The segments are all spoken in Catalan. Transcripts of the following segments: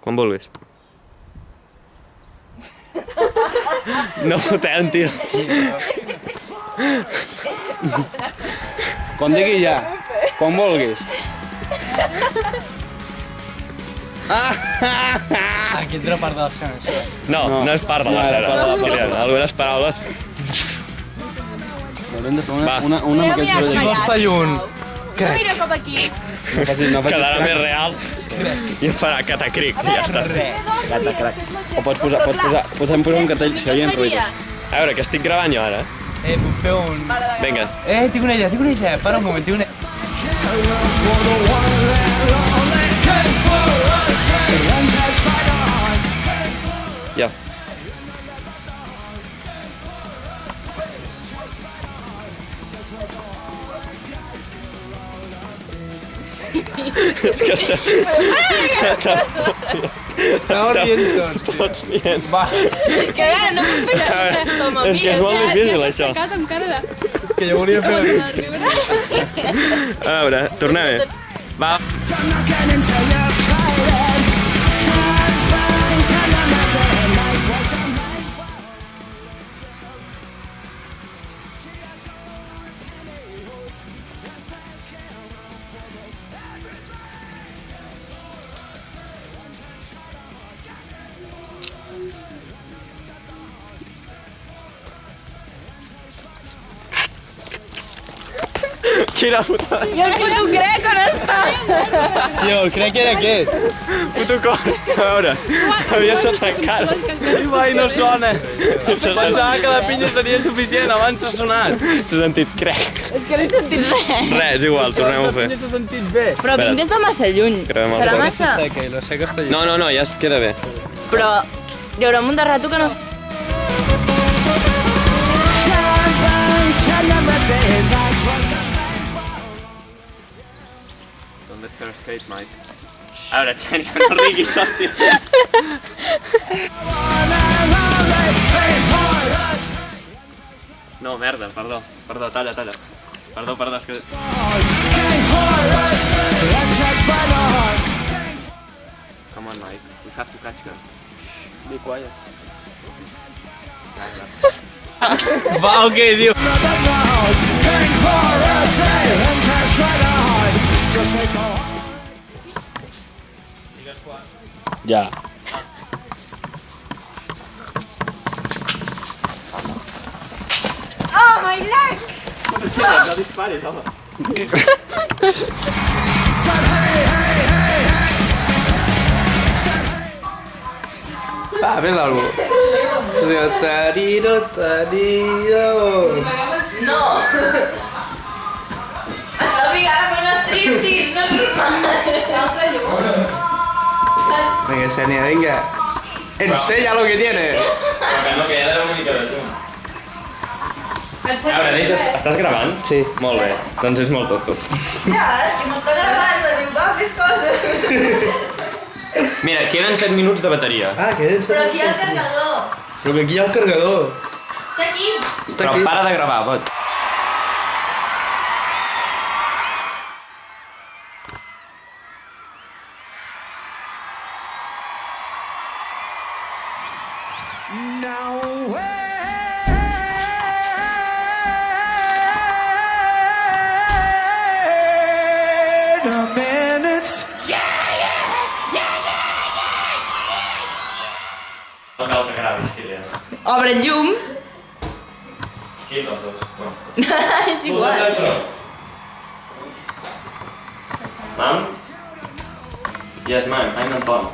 Quan vulguis. No fotem, tio. Quan digui ja. Quan vulguis. Aquí entra part de l'escena, això. No, no és part de la escena. Kilian, algunes paraules. Haurem de fer una Va. amb aquests Si vols tallar un... No mireu cap aquí. No facis Quedarà més real i em farà catacric, i ja està. O podem posar un cartell si oyen ruïdos. A veure, que estic gravant jo ara. Puc fer un... Vinga. Tinc una idea. Para un moment, tinc una... Ja. És que està rient tots, tio. tots rient. Va, És que no puc fer com a És que és molt difícil, això. Amb cara de... és que jo volia fer... A veure, tornem-hi. Va. Quina puta... I el puto crec on està? Tio, crec que era aquest. Puto cor. A veure, havia sota encara. Vai, no sona. Pensava que la pinya seria suficient, abans s'ha sonat. S'ha sentit crec. És que no he sentit res. Res, és igual, tornem-ho a fer. S'ha sentit bé. Però vinc des de massa lluny. Gravem el Serà cor. massa? Seca, i la seca està allà. No, ja es queda bé. Però hi haurà un munt de rato que no... Don't let her escape, Mike. A veure, Xènia, no riguis, hòstia. No, merda, perdó, talla. Perdó, és que... Come on, Mike, we have to catch her. Be quiet. Va, ok, tio. Ja. Oh, my leg! No disparis, home. Va, fes alguna cosa. Tariro. No! Està obligada a fer un striptease, no és normal. L'altre llum. Venga, Xènia, venga. Enseña lo que tienes. No, que ja una mica de llum. A veure, Neix, estàs gravant? Sí. Molt bé, doncs és molt tonto. Ja, és que m'està gravant, me diu, va, fes coses. Mira, queden 7 minuts de bateria. Ah, queden Però aquí hi ha el cargador. Però que aquí hi ha el cargador. Està aquí. Però para de gravar, bot. No cal que gravis, Kilian. Obre el llum. Quin dels dos? És igual. Mom? Yes, ma'am, I'm Anton.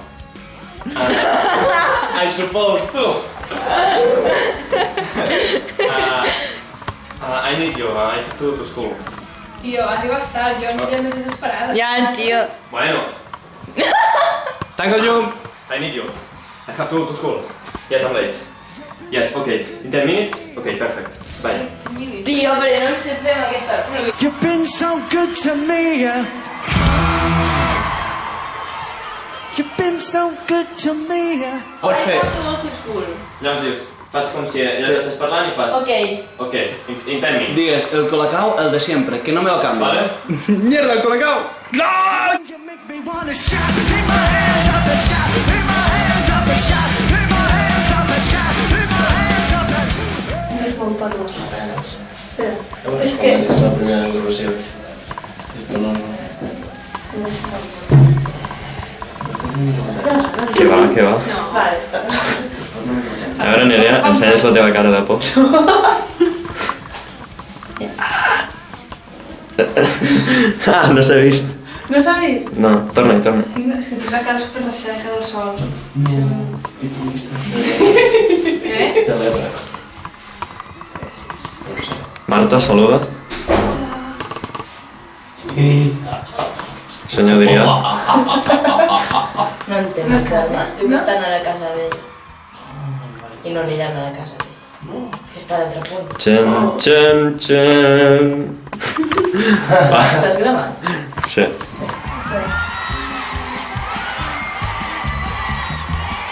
I suppose too. I need you, I have to go to school. Tio, arribes tard, jo aniré més desesperada. Ja, tio. Bueno, Tanca el llum. I need you. I have to go to school. Yes, I'm late. Yes, okay. In 10 minutes? Okay, perfect. Bye. Tio, però jo no sé fer amb aquesta... You've been so good to me. You've been so good to me. Pots fer. I have to go to school. Llavors dius, fas com si ja estàs parlant i fas... Ok. Ok, in 10 minutes. Digues, el colacao, el de siempre, que no me lo cambio. Vale? Mierda, el colacao! You make me wanna shout, keep my hands up and shout, Què? És la primera gravació. No. Què va, què va? Vale, està. A veure, Nerea, ensenyes la teva cara de por. Ah, no s'ha vist. No s'ha vist? No, torna-hi, torna. És que tinc la cara super resseca del sol. Eh? Marta, saluda. Senyor Adrià. No entenc, no germà. Diu que estan a la casa vella. I no aniran a la casa vella. Que està a l'altre punt. Txen, txen, txen. Va, Estàs gravant? sí.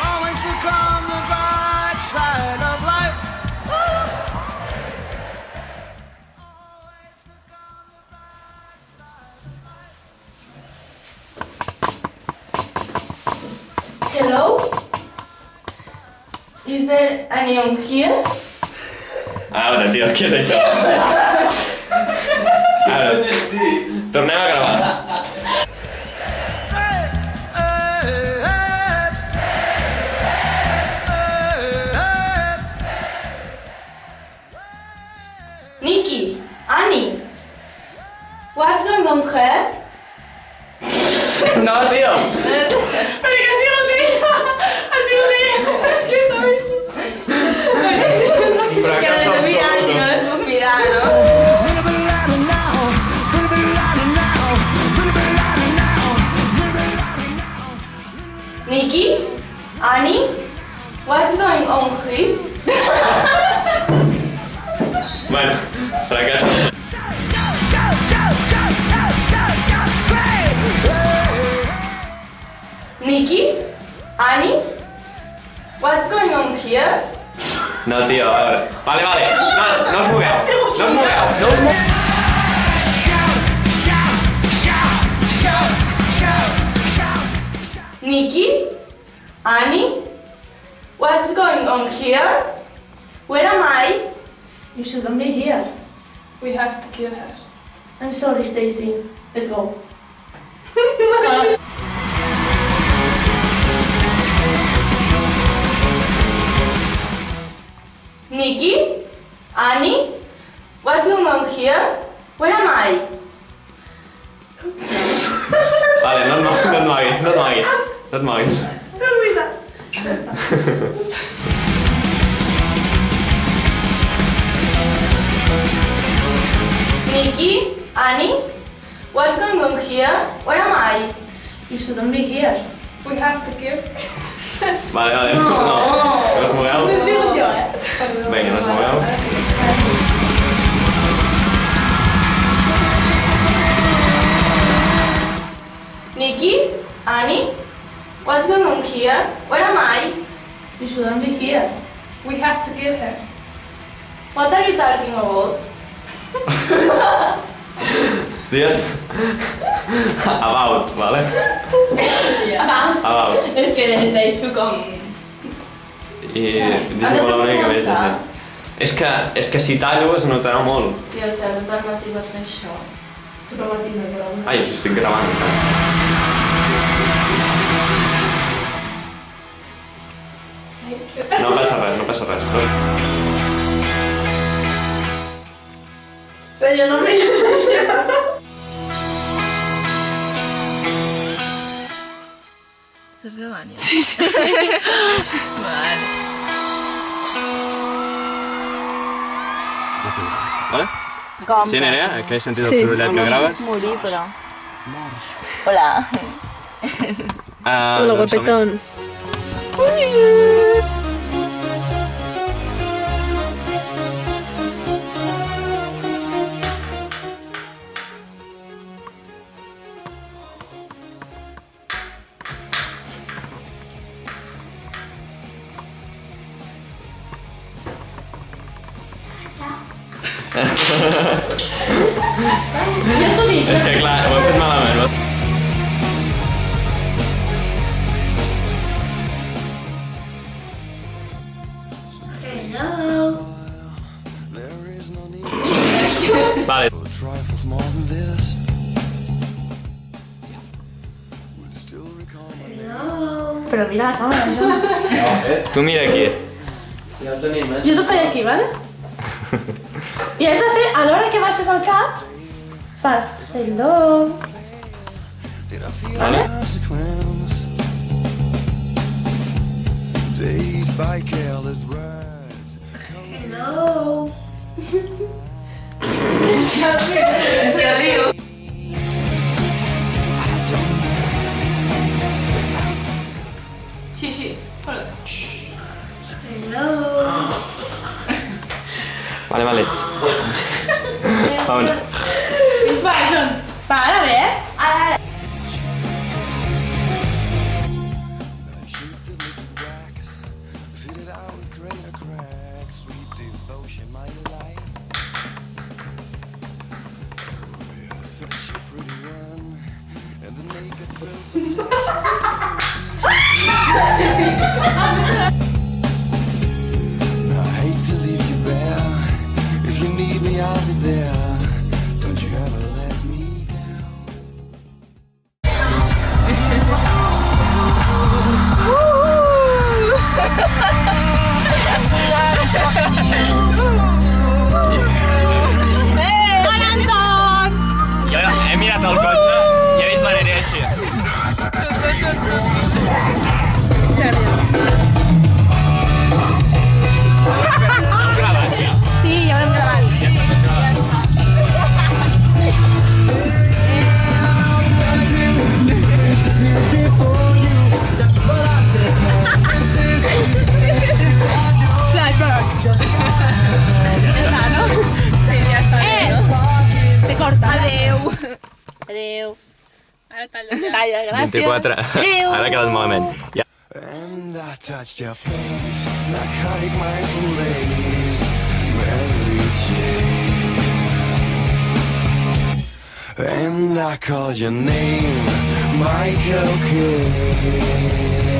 Always look on the bright side of life. Hello? Is there anyone here? A veure, tio, què és això? A veure, tornem a gravar. Nikki, Annie, what's going on here? No, tio. Perquè ha sigut ella! Ha sigut ella! És que no és... És que les he mirat i no les puc mirar, no? Little bit louder now, little bit louder now, little bit louder now, little bit louder now. Nikki, Annie, what's going on here? Bueno, fracassa. Nikki, Annie, what's going on here? No, tio, a veure. Vale, vale. No, no us mogueu. No us mogueu. No us mogueu. Nikki, Annie, what's going on here? Where am I? You shouldn't be here. We have to kill her. I'm sorry, Stacy. Let's go. Nikki, Annie, what's going on here? Where am I? Vale, no et moguis, no et moguis. No et moguis. Nikki, Annie, what's going on here? Where am I? You shouldn't be here. We have to kill. Vale, vale. No, no us mogueu. sigut jo, eh? Perdó. Vinga, no us mogueu. Ara sí, ara sí. Nikki, Annie, what's going on here? Where am I? You shouldn't be here. We have to kill her. What are you talking about? Digues... About, vale? About. És que llegeixo com... I dissimular una mica més. És que si tallo es notarà molt. Tio, estem tot el matí per fer això. Tot el matí no, però... Ai, estic gravant. No passa res, no passa res. Senyor, no mires això. Estàs gravant, ja? Sí. Vale. Vale? Com? Sí, Nerea? Que he sentit el sorollet que graves? Morir, però... Hola. Hola, guapetón. És que clar, ho hem fet malament, no? Vale, trifles more than this. Pero mira la cámara, yo. Tú mira aquí. Jo t'ho faig aquí, vale? I has de fer, a l'hora que baixes el cap, fas hello. Vale? Dazed by careless words. Hello. Es que río. Sí. Hola. Hello. Vale. Vámonos. Va, John. Va, ara bé, eh? Ara. Fitted out with greater cracks. Sweet devotion, my life. Such a pretty one. And the naked thrills I hate to leave you bare. If you need me, I'll be there. Don't you ever let me down. Jo he mirat el cotxe i he vist la Nerea així. Hem gravat ja. Sí, ja ho hem gravat. Se corta. Adeu. Adeu. Ara talla, gràcies. 24. Adeu. Ara ha quedat malament. Ja. And I touched your face, narcotic mindful days, Mary Jane. And I called your name, Michael Kidd.